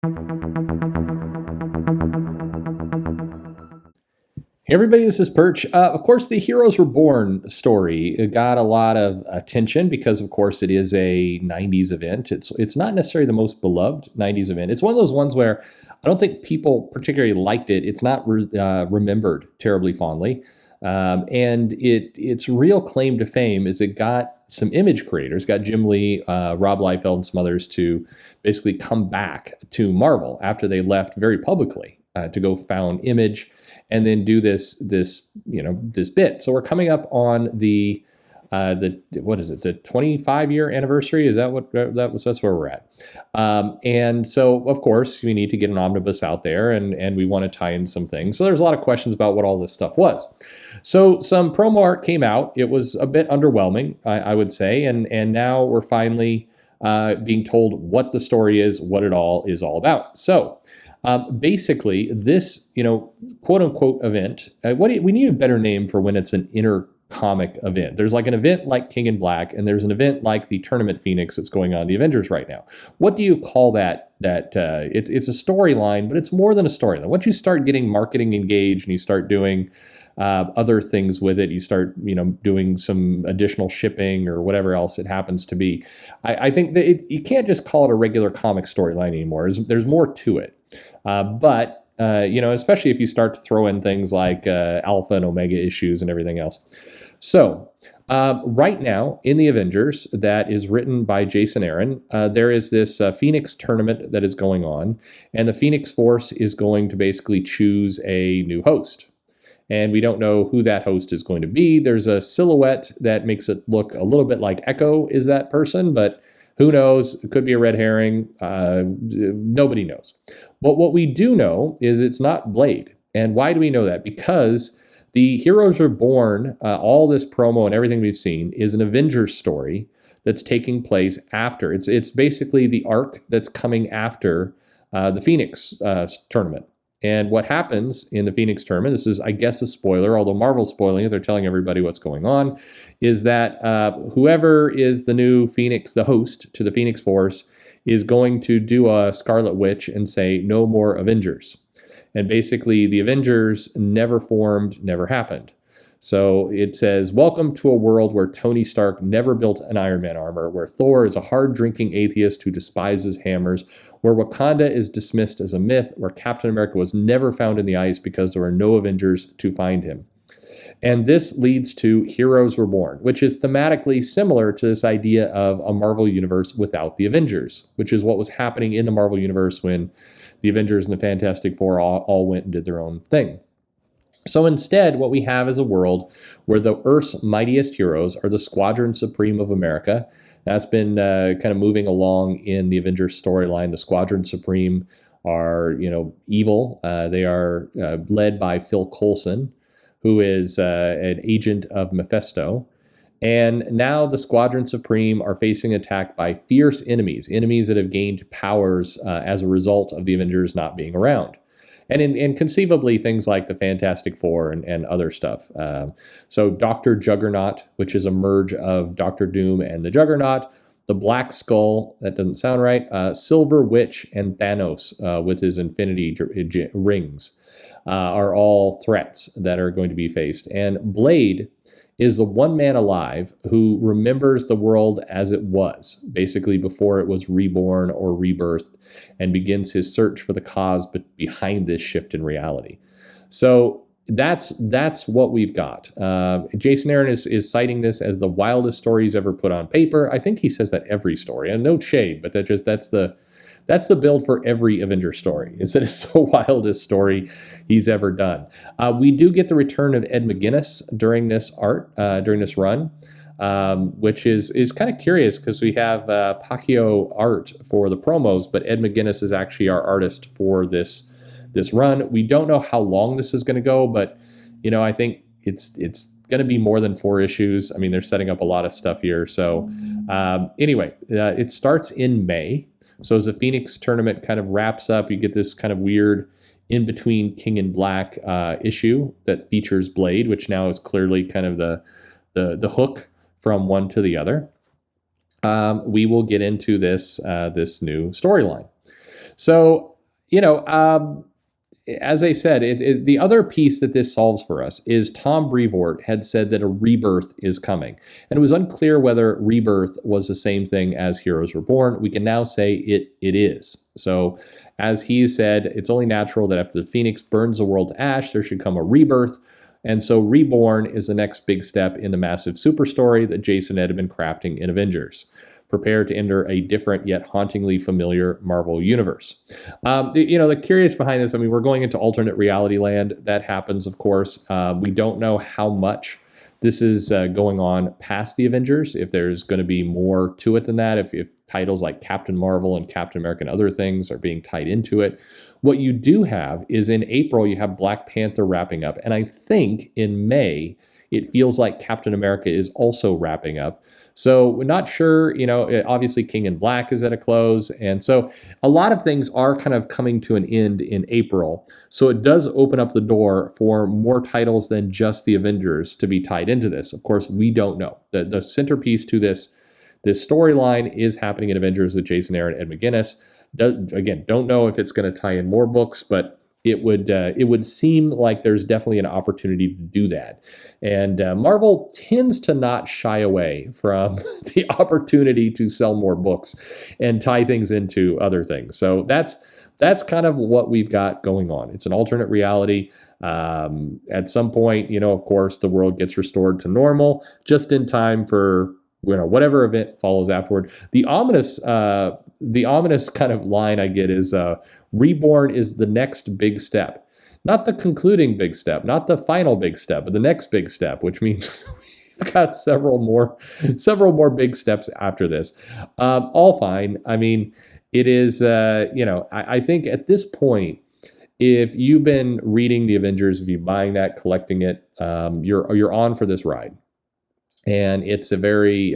Hey everybody, this is Perch. Of course, the Heroes Reborn story got a lot of attention because, of course, it is a '90s event. It's not necessarily the most beloved '90s event. It's one of those ones where I don't think people particularly liked it. It's not remembered terribly fondly, and its real claim to fame is it got some image creators, got Jim Lee, Rob Liefeld, and some others to basically come back to Marvel after they left very publicly to go found Image and then do this bit. So we're coming up on the what is it, the 25-year anniversary? Is that what that's where we're at? And so of course we need to get an omnibus out there, and we want to tie in some things. So there's a lot of questions about what all this stuff was. So some promo art came out. It was a bit underwhelming, I would say, and now we're finally being told what the story is, what it all is all about. So basically, this, quote unquote event, we need a better name for when it's an inner comic event. There's like an event like King in Black, and there's an event like the Tournament Phoenix that's going on in the Avengers right now. What do you call that? It's a storyline, but it's more than a storyline. Once you start getting marketing engaged and you start doing other things with it, you start doing some additional shipping or whatever else it happens to be. I think that you can't just call it a regular comic storyline anymore. There's more to it. But especially if you start to throw in things like alpha and omega issues and everything else. So right now in the Avengers, that is written by Jason Aaron, there is this Phoenix tournament that is going on, and the Phoenix Force is going to basically choose a new host. And we don't know who that host is going to be. There's a silhouette that makes it look a little bit like Echo is that person, but who knows? It could be a red herring. Nobody knows. But what we do know is it's not Blade. And why do we know that? Because the Heroes Reborn, all this promo and everything we've seen, is an Avengers story that's taking place after. It's basically the arc that's coming after the Phoenix tournament. And what happens in the Phoenix tournament, this is, I guess, a spoiler, although Marvel's spoiling it, they're telling everybody what's going on, is that whoever is the new Phoenix, the host to the Phoenix Force, is going to do a Scarlet Witch and say, no more Avengers. And basically, the Avengers never formed, never happened. So it says, welcome to a world where Tony Stark never built an Iron Man armor, where Thor is a hard-drinking atheist who despises hammers, where Wakanda is dismissed as a myth, where Captain America was never found in the ice because there were no Avengers to find him. And this leads to Heroes Reborn, which is thematically similar to this idea of a Marvel universe without the Avengers, which is what was happening in the Marvel universe when the Avengers and the Fantastic Four all went and did their own thing. So instead, what we have is a world where the Earth's mightiest heroes are the Squadron Supreme of America. That's been kind of moving along in the Avengers storyline. The Squadron Supreme are, evil. They are led by Phil Coulson, who is an agent of Mephisto. And now the Squadron Supreme are facing attack by fierce enemies that have gained powers as a result of the Avengers not being around. And conceivably things like the Fantastic Four and other stuff. So Dr. Juggernaut, which is a merge of Dr. Doom and the Juggernaut, the Black Skull, that doesn't sound right, Silver Witch, and Thanos with his Infinity Rings are all threats that are going to be faced. And Blade is the one man alive who remembers the world as it was, basically before it was reborn or rebirthed, and begins his search for the cause behind this shift in reality. So that's what we've got. Jason Aaron is citing this as the wildest story he's ever put on paper. I think he says that every story, and no shade, but that's the build for every Avenger story, is that it's the wildest story he's ever done. We do get the return of Ed McGuiness during this run, which is kind of curious because we have Pacquiao art for the promos, but Ed McGuiness is actually our artist for this run. We don't know how long this is going to go, but I think it's going to be more than 4 issues. I mean, they're setting up a lot of stuff here. So anyway, it starts in May. So as the Phoenix tournament kind of wraps up, you get this kind of weird in-between King in Black issue that features Blade, which now is clearly kind of the hook from one to the other. We will get into this new storyline. So, you know, as I said, it is the other piece that this solves for us is Tom Brevoort had said that a rebirth is coming. And it was unclear whether rebirth was the same thing as Heroes Reborn. We can now say it is. So as he said, it's only natural that after the Phoenix burns the world to ash, there should come a rebirth. And so Reborn is the next big step in the massive super story that Jason had been crafting in Avengers. Prepare to enter a different yet hauntingly familiar Marvel universe. The curious behind this, I mean, we're going into alternate reality land. That happens, of course. We don't know how much this is going on past the Avengers, if there's going to be more to it than that, if titles like Captain Marvel and Captain America and other things are being tied into it. What you do have is in April, you have Black Panther wrapping up. And I think in May, it feels like Captain America is also wrapping up. So we're not sure, obviously King in Black is at a close. And so a lot of things are kind of coming to an end in April. So it does open up the door for more titles than just the Avengers to be tied into this. Of course, we don't know. The centerpiece to this storyline is happening in Avengers with Jason Aaron and Ed McGuiness. Don't know if it's going to tie in more books, but it would seem like there's definitely an opportunity to do that. And Marvel tends to not shy away from the opportunity to sell more books and tie things into other things. So that's kind of what we've got going on. It's an alternate reality. At some point, of course, the world gets restored to normal just in time for whatever event follows afterward. The ominous kind of line I get is Reborn is the next big step. Not the concluding big step, not the final big step, but the next big step, which means we've got several more big steps after this. All fine. I mean, it is, I think at this point, if you've been reading the Avengers, if you're buying that, collecting it, you're on for this ride. And it's a very,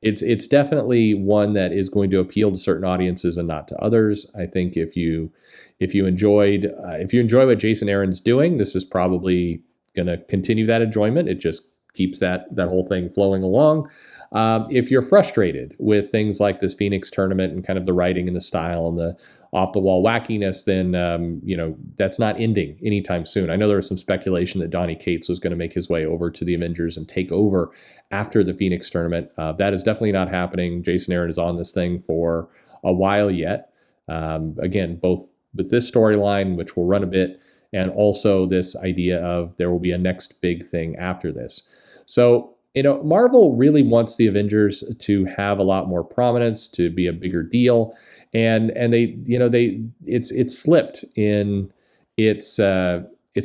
it's definitely one that is going to appeal to certain audiences and not to others. I think if you enjoy what Jason Aaron's doing, this is probably going to continue that enjoyment. It just keeps that whole thing flowing along. If you're frustrated with things like this Phoenix tournament and kind of the writing and the style and the off-the-wall wackiness, then, that's not ending anytime soon. I know there was some speculation that Donny Cates was going to make his way over to the Avengers and take over after the Phoenix tournament. That is definitely not happening. Jason Aaron is on this thing for a while yet. Again, both with this storyline, which will run a bit, and also this idea of there will be a next big thing after this. So, Marvel really wants the Avengers to have a lot more prominence, to be a bigger deal. And it's slipped in its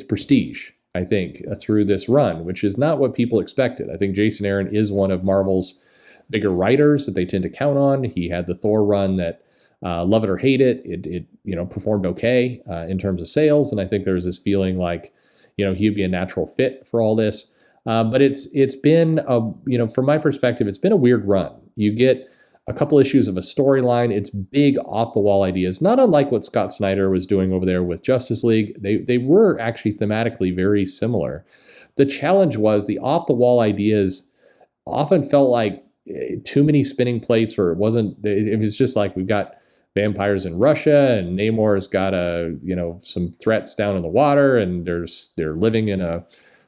prestige, I think, through this run, which is not what people expected. I think Jason Aaron is one of Marvel's bigger writers that they tend to count on. He had the Thor run that, love it or hate it, it performed okay in terms of sales, and I think there was this feeling like, he'd be a natural fit for all this. But it's been from my perspective, it's been a weird run. You get a couple issues of a storyline. It's big off-the-wall ideas, not unlike what Scott Snyder was doing over there with Justice League. They were actually thematically very similar. The challenge was the off-the-wall ideas often felt like too many spinning plates, or it was just like, we've got vampires in Russia and Namor's got some threats down in the water, and they're living in a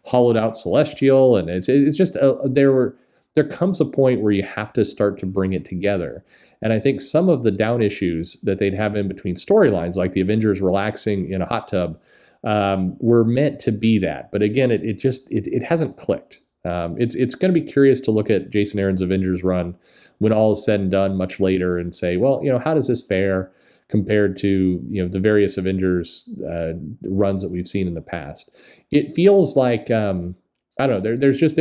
hollowed out celestial, and it's just there comes a point where you have to start to bring it together. And I think some of the down issues that they'd have in between storylines, like the Avengers relaxing in a hot tub, were meant to be that. But again, it hasn't clicked. It's going to be curious to look at Jason Aaron's Avengers run when all is said and done much later and say, well, how does this fare compared to the various Avengers runs that we've seen in the past? It feels like I don't know. There's just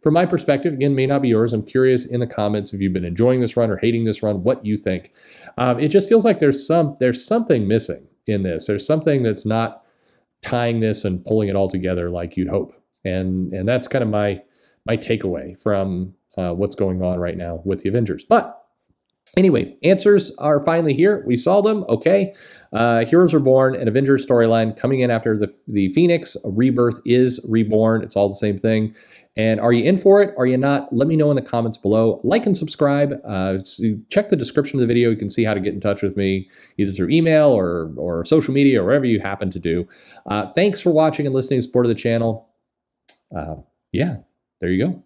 from my perspective, again, may not be yours. I'm curious in the comments if you've been enjoying this run or hating this run, what you think. It just feels like there's something missing in this. There's something that's not tying this and pulling it all together like you'd hope. And that's kind of my takeaway from what's going on right now with the Avengers. But Anyway, answers are finally here. We saw them. Okay. Heroes Reborn, an Avengers storyline coming in after the Phoenix. Rebirth is Reborn. It's all the same thing. And are you in for it? Are you not? Let me know in the comments below. Like and subscribe. Check the description of the video. You can see how to get in touch with me, either through email or social media or wherever you happen to do. Thanks for watching and listening, support of the channel. Yeah, there you go.